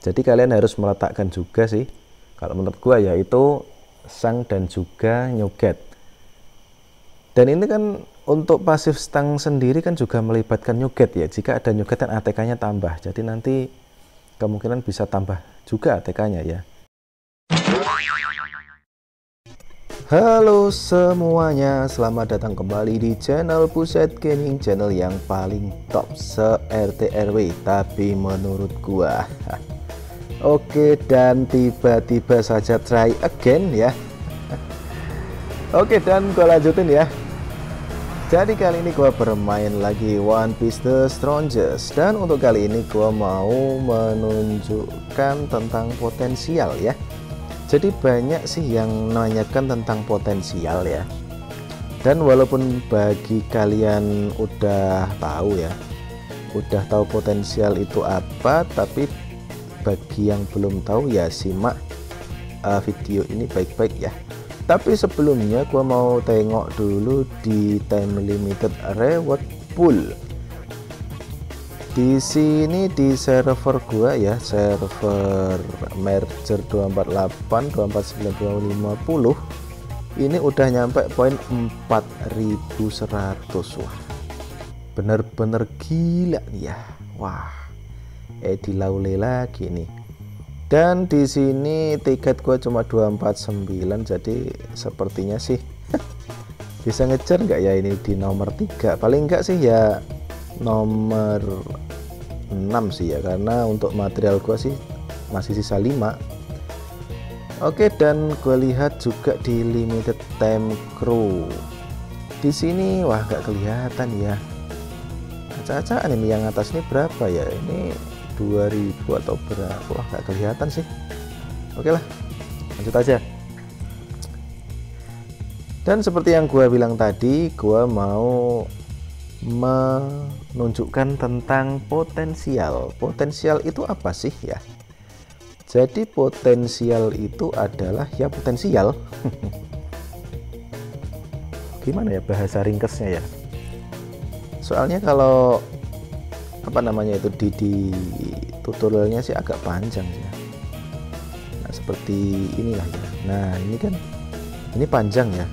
Jadi kalian harus meletakkan juga sih, kalau menurut gua, yaitu stang dan juga nyuget. Dan ini kan untuk pasif stang sendiri kan juga melibatkan nyuget ya. Jika ada nyuget kan ATK-nya tambah, jadi nanti kemungkinan bisa tambah juga ATK-nya ya. Halo semuanya, selamat datang kembali di channel Pusat Gaming, channel yang paling top se-RT RW tapi menurut gua. Oke, dan tiba-tiba saja try again ya. Oke, dan gua lanjutin ya. Jadi kali ini gua bermain lagi One Piece The Strongest, dan untuk kali ini gua mau menunjukkan tentang potensial ya. Jadi banyak sih yang menanyakan tentang potensial ya. Dan walaupun bagi kalian udah tahu ya, udah tahu potensial itu apa, tapi bagi yang belum tahu ya simak video ini baik-baik ya. Tapi sebelumnya gua mau tengok dulu di time limited reward pool. Di sini di server gua ya, server merger 248 249 250, ini udah nyampe poin 4100. Wah, bener-bener gila nih ya. Wah, di laule lagi nih. Dan di sini tiket gua cuma 249, jadi sepertinya sih bisa ngejar nggak ya ini di nomor 3, paling enggak sih ya nomor 6 sih ya, karena untuk material gua sih masih sisa 5. Oke, dan gue lihat juga di limited time crew di sini, wah nggak kelihatan ya. Acak-acakan ini yang atas ini berapa ya, ini 2000 atau berapa, wah nggak kelihatan sih. Oke lah, lanjut aja. Dan seperti yang gua bilang tadi, gua mau menunjukkan tentang potensial. Potensial itu apa sih ya? Jadi potensial itu adalah ya potensial. Gimana ya bahasa ringkesnya ya? Soalnya kalau apa namanya itu di tutorialnya sih agak panjang ya. Nah, seperti inilah ya. Nah, ini kan ini panjang ya.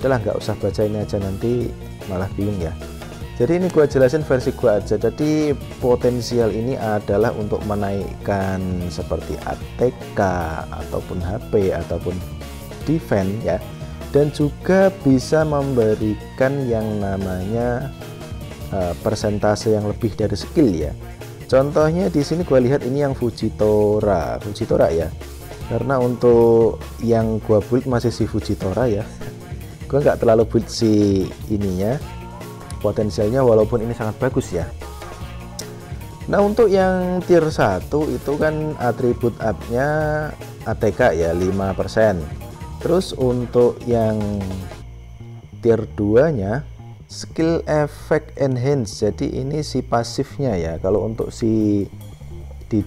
Udahlah, nggak usah baca ini aja, nanti malah bingung ya. Jadi ini gua jelasin versi gua aja. Jadi potensial ini adalah untuk menaikkan seperti ATK ataupun HP ataupun defense ya, dan juga bisa memberikan yang namanya persentase yang lebih dari skill ya. Contohnya di sini gua lihat ini yang Fujitora ya. Karena untuk yang gua build masih si Fujitora ya. Gua nggak terlalu build si ininya potensialnya, walaupun ini sangat bagus ya. Nah, untuk yang tier 1 itu kan atribut up-nya ATK ya 5%. Terus untuk yang tier 2 nya skill effect enhance, jadi ini si pasifnya ya. Kalau untuk si di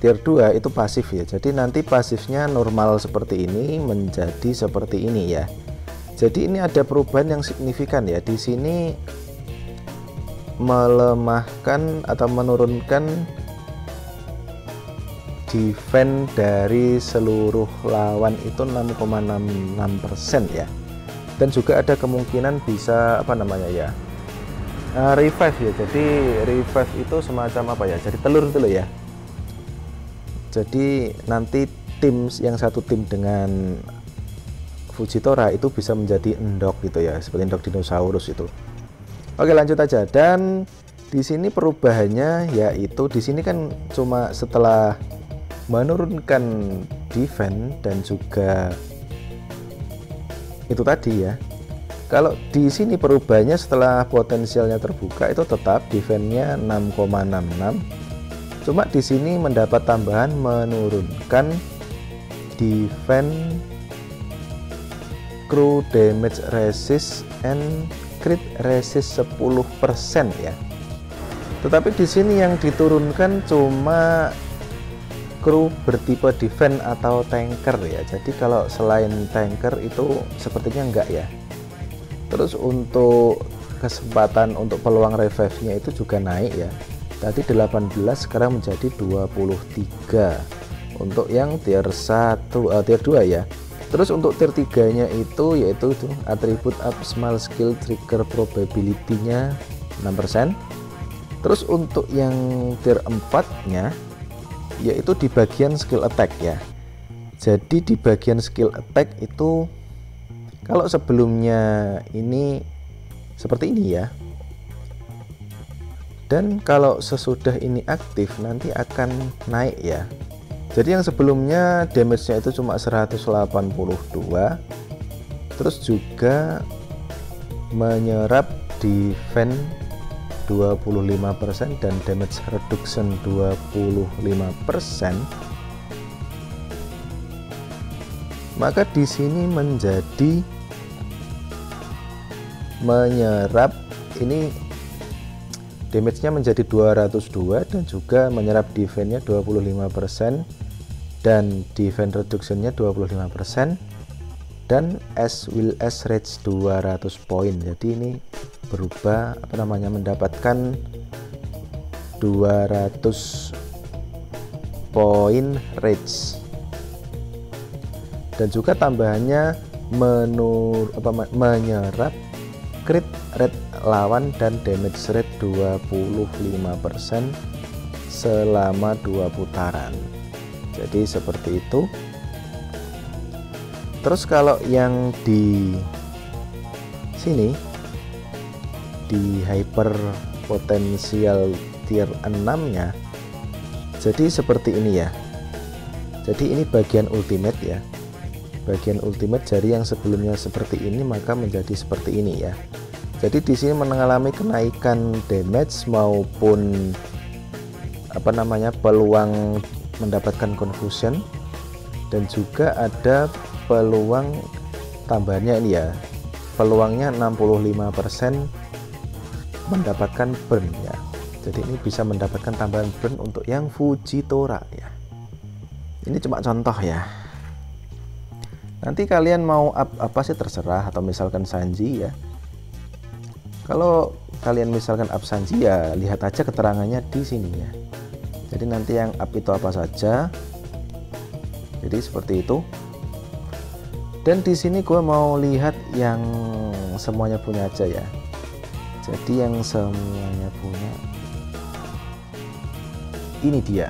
tier 2 itu pasif ya, jadi nanti pasifnya normal seperti ini menjadi seperti ini ya. Jadi ini ada perubahan yang signifikan ya. Di sini melemahkan atau menurunkan defense dari seluruh lawan itu 6,66% ya. Dan juga ada kemungkinan bisa apa namanya ya, revive ya. Jadi revive itu semacam apa ya, jadi telur itu loh ya. Jadi nanti tim yang satu tim dengan Fujitora itu bisa menjadi endok gitu ya, seperti endok dinosaurus itu. Oke, lanjut aja. Dan di sini perubahannya yaitu di sini kan cuma setelah menurunkan defense dan juga itu tadi ya. Kalau di sini perubahannya setelah potensialnya terbuka itu tetap defense-nya 6,66. Cuma di sini mendapat tambahan menurunkan defense, crew damage resist, and crit resist 10% ya. Tetapi di sini yang diturunkan cuma kru bertipe defense atau tanker ya. Jadi kalau selain tanker itu sepertinya enggak ya. Terus untuk kesempatan untuk peluang revive-nya itu juga naik ya. tadi 18 sekarang menjadi 23 untuk yang tier 1 tier 2 ya. Terus untuk tier 3 nya itu yaitu atribut up small skill trigger probability-nya 6%. Terus untuk yang tier 4 nya yaitu di bagian skill attack ya. Jadi di bagian skill attack itu kalau sebelumnya ini seperti ini ya, dan kalau sesudah ini aktif nanti akan naik ya. Jadi yang sebelumnya damage-nya itu cuma 182, terus juga menyerap defense 25% dan damage reduction 25%. Maka di sini menjadi menyerap ini damage-nya menjadi 202 dan juga menyerap defense-nya 25% dan defense reduction-nya 25% dan as will as rage 200 poin. Jadi ini berubah mendapatkan 200 poin rage. Dan juga tambahannya menyerap crit rate lawan dan damage rate 25% selama 2 putaran. Jadi seperti itu. Terus kalau yang di sini di hyper potensial tier 6 nya jadi seperti ini ya. Jadi ini bagian ultimate ya. Bagian ultimate jari yang sebelumnya seperti ini maka menjadi seperti ini ya. Jadi di sini mengalami kenaikan damage maupun peluang mendapatkan confusion, dan juga ada peluang tambahannya ini ya. Peluangnya 65% mendapatkan burn ya. Jadi ini bisa mendapatkan tambahan burn untuk yang Fujitora ya. Ini cuma contoh ya. Nanti kalian mau up apa sih terserah, atau misalkan Sanji ya. Kalau kalian misalkan up Sanji ya lihat aja keterangannya di sini ya. Jadi nanti yang up itu apa saja. Jadi seperti itu. Dan di sini gue mau lihat yang semuanya punya aja ya. Jadi yang semuanya punya ini dia.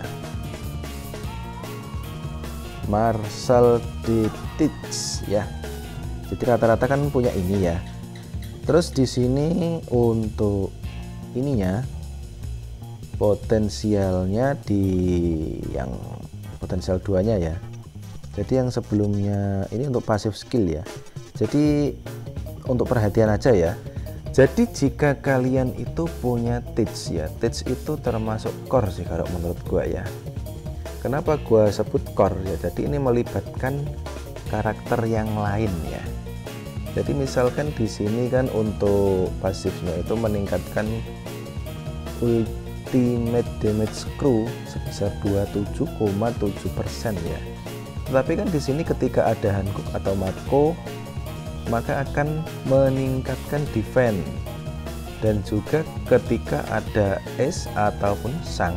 Marcel Ditich ya. Jadi rata-rata kan punya ini ya. Terus di sini untuk ininya potensialnya di yang potensial 2-nya ya. Jadi yang sebelumnya ini untuk passive skill ya. Jadi untuk perhatian aja ya. Jadi jika kalian itu punya Teach ya, Teach itu termasuk core sih kalau menurut gua ya. Kenapa gua sebut core ya? Jadi ini melibatkan karakter yang lain ya. Jadi misalkan di sini kan untuk pasifnya itu meningkatkan ultimate damage crew sebesar 27,7% ya. Tetapi kan di sini ketika ada Hankook atau Mako maka akan meningkatkan defense, dan juga ketika ada Ace ataupun Sang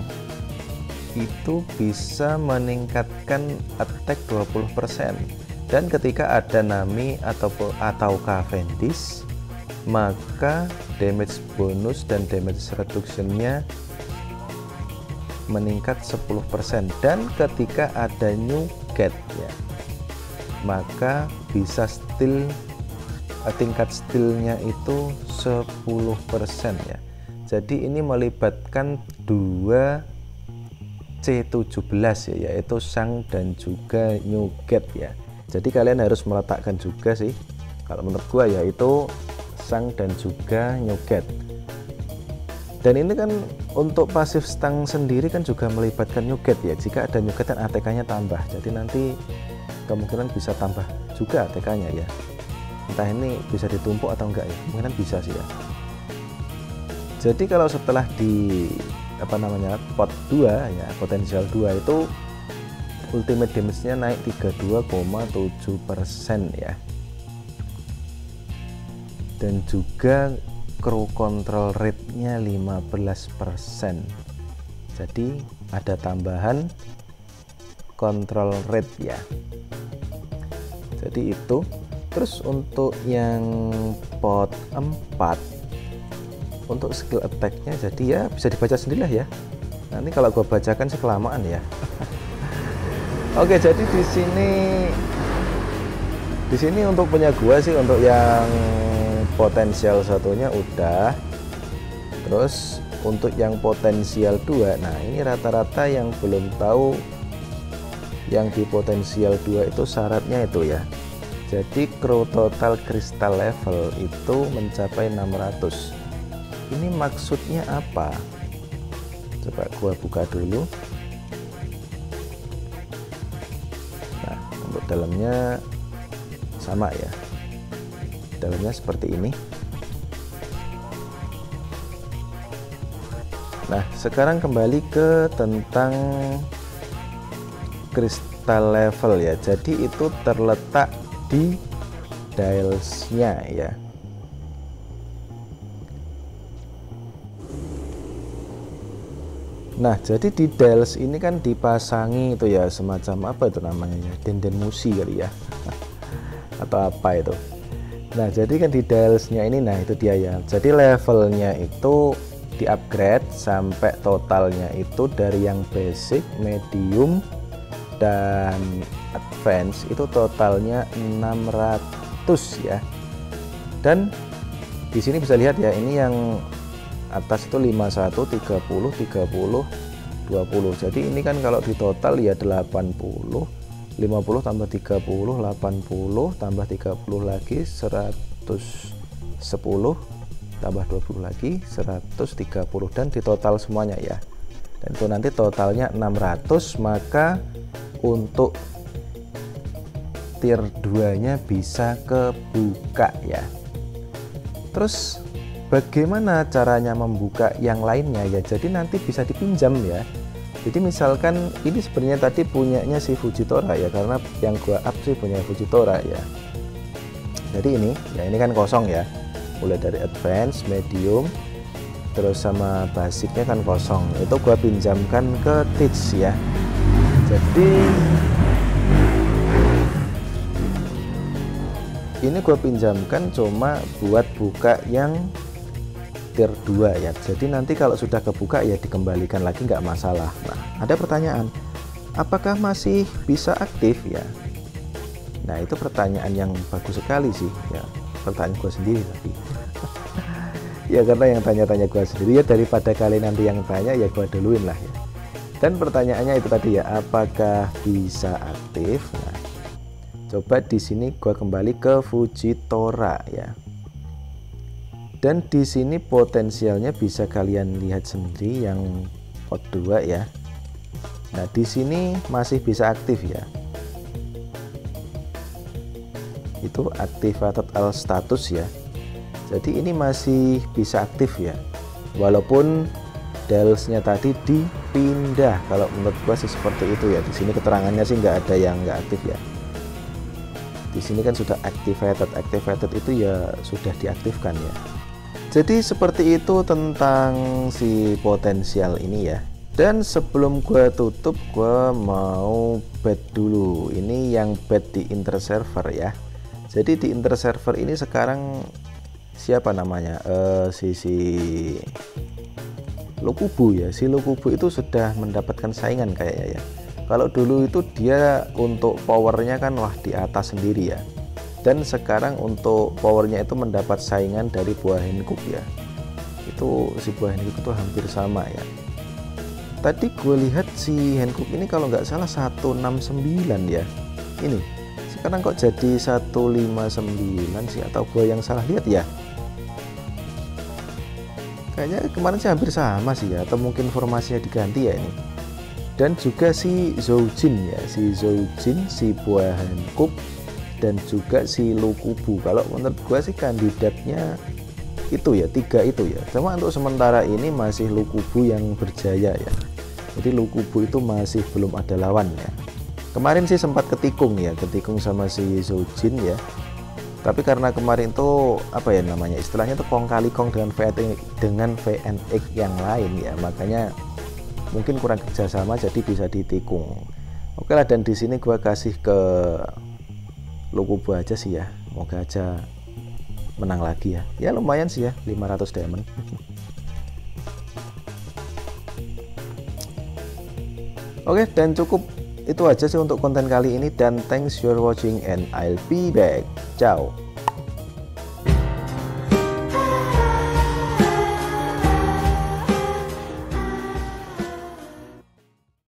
itu bisa meningkatkan attack 20%, dan ketika ada Nami atau Cavendish maka damage bonus dan damage reduction-nya meningkat 10%, dan ketika ada New Get ya maka bisa steal tingkat stealnya itu 10% ya. Jadi ini melibatkan 2 C17 ya, yaitu Sang dan juga New Get ya. Jadi kalian harus meletakkan juga sih kalau menurut gua, yaitu Sang dan juga New Get. Dan ini kan untuk pasif stang sendiri kan juga melibatkan New Get ya. Jika ada New Get dan ATK-nya tambah, jadi nanti kemungkinan bisa tambah juga ATK-nya ya. Entah ini bisa ditumpuk atau enggak ya, kemungkinan bisa sih ya. Jadi kalau setelah di pot 2 ya, potensial 2 itu ultimate damage-nya naik 32,7% ya. Dan juga crew control rate-nya 15%. jadi ada tambahan control rate ya. Jadi itu. Terus untuk yang pot 4 untuk skill attack-nya, jadi ya bisa dibaca sendiri lah ya. Nanti kalau gue bacakan sih kelamaan ya. Oke, jadi di sini untuk punya gua sih, untuk yang potensial satunya udah. Terus untuk yang potensial 2, nah ini rata-rata yang belum tahu yang di potensial 2 itu syaratnya itu ya. Jadi crew total crystal level itu mencapai 600. Ini maksudnya apa? Coba gua buka dulu. Nah, untuk dalamnya sama ya. Dalamnya seperti ini. Nah, sekarang kembali ke tentang crystal level ya. Jadi itu terletak di dials-nya ya. Nah, jadi di dials ini kan dipasangi itu ya, semacam apa itu namanya ya, denden musi kali ya. Atau apa itu. Nah, jadi kan di dials-nya ini, nah itu dia ya. Jadi levelnya itu di-upgrade sampai totalnya itu dari yang basic, medium, dan advance itu totalnya 600 ya. Dan di sini bisa lihat ya, ini yang atas itu 51, 30, 30, 20. Jadi ini kan kalau di total ya 80, 50 tambah 30, 80 tambah 30 lagi 110 tambah 20 lagi 130, dan di total semuanya ya. Dan itu nanti totalnya 600, maka untuk tier 2 nya bisa kebuka ya. Terus bagaimana caranya membuka yang lainnya ya? Jadi nanti bisa dipinjam ya. Jadi misalkan ini sebenarnya tadi punyanya si Fujitora ya, karena yang gua up sih punya Fujitora ya. Jadi ini ya, ini kan kosong ya, mulai dari advance, medium, terus sama basicnya kan kosong. Itu gua pinjamkan ke Teach ya. Jadi ini gue pinjamkan cuma buat buka yang tier 2 ya. Jadi nanti kalau sudah kebuka ya dikembalikan lagi, nggak masalah. Nah, ada pertanyaan, apakah masih bisa aktif ya? Nah, itu pertanyaan yang bagus sekali sih ya, pertanyaan gue sendiri tapi ya, karena yang tanya-tanya gue sendiri ya, daripada kalian nanti yang tanya ya gue duluin lah ya. Dan pertanyaannya itu tadi ya, apakah bisa aktif? Nah, coba di sini gua kembali ke Fujitora ya. Dan di sini potensialnya bisa kalian lihat sendiri yang pot 2 ya. Nah, di sini masih bisa aktif ya. Itu activated all status ya. Jadi ini masih bisa aktif ya. Walaupun dials-nya tadi dipindah, kalau menurut gua sih seperti itu ya. Di sini keterangannya sih nggak ada yang nggak aktif ya. Di sini kan sudah activated itu ya sudah diaktifkan ya. Jadi seperti itu tentang si potensial ini ya. Dan sebelum gua tutup, gua mau bet dulu. Ini yang bet di interserver ya. Jadi di interserver ini sekarang siapa namanya? Si Lukubu ya. Si Lukubu itu sudah mendapatkan saingan kayaknya ya. Kalau dulu itu dia untuk powernya kan wah di atas sendiri ya. Dan sekarang untuk powernya itu mendapat saingan dari buah Hankook ya. Itu si buah Hankook itu hampir sama ya. Tadi gue lihat si Hankook ini kalau nggak salah 169 ya. Ini sekarang kok jadi 159 sih, atau gue yang salah lihat ya? Kayaknya kemarin sih hampir sama sih ya, atau mungkin formasinya diganti ya ini. Dan juga si Zoujin ya, si Zoujin, si buah Hankook, dan juga si Lukubu. Kalau menurut gua sih kandidatnya itu ya, 3 itu ya. Cuma untuk sementara ini masih Lukubu yang berjaya ya. Jadi Lukubu itu masih belum ada lawan ya. Kemarin sih sempat ketikung ya, ketikung sama si Zoujin ya. Tapi karena kemarin tuh apa ya namanya, istilahnya tuh kong kali kong dengan VNX yang lain ya, makanya mungkin kurang kerjasama jadi bisa ditikung. Oke lah, dan di sini gua kasih ke Lokubu aja sih ya, moga aja menang lagi ya. Ya lumayan sih ya, 500 diamond. Oke, dan cukup itu aja sih untuk konten kali ini, dan thanks for watching and I'll be back. Ciao.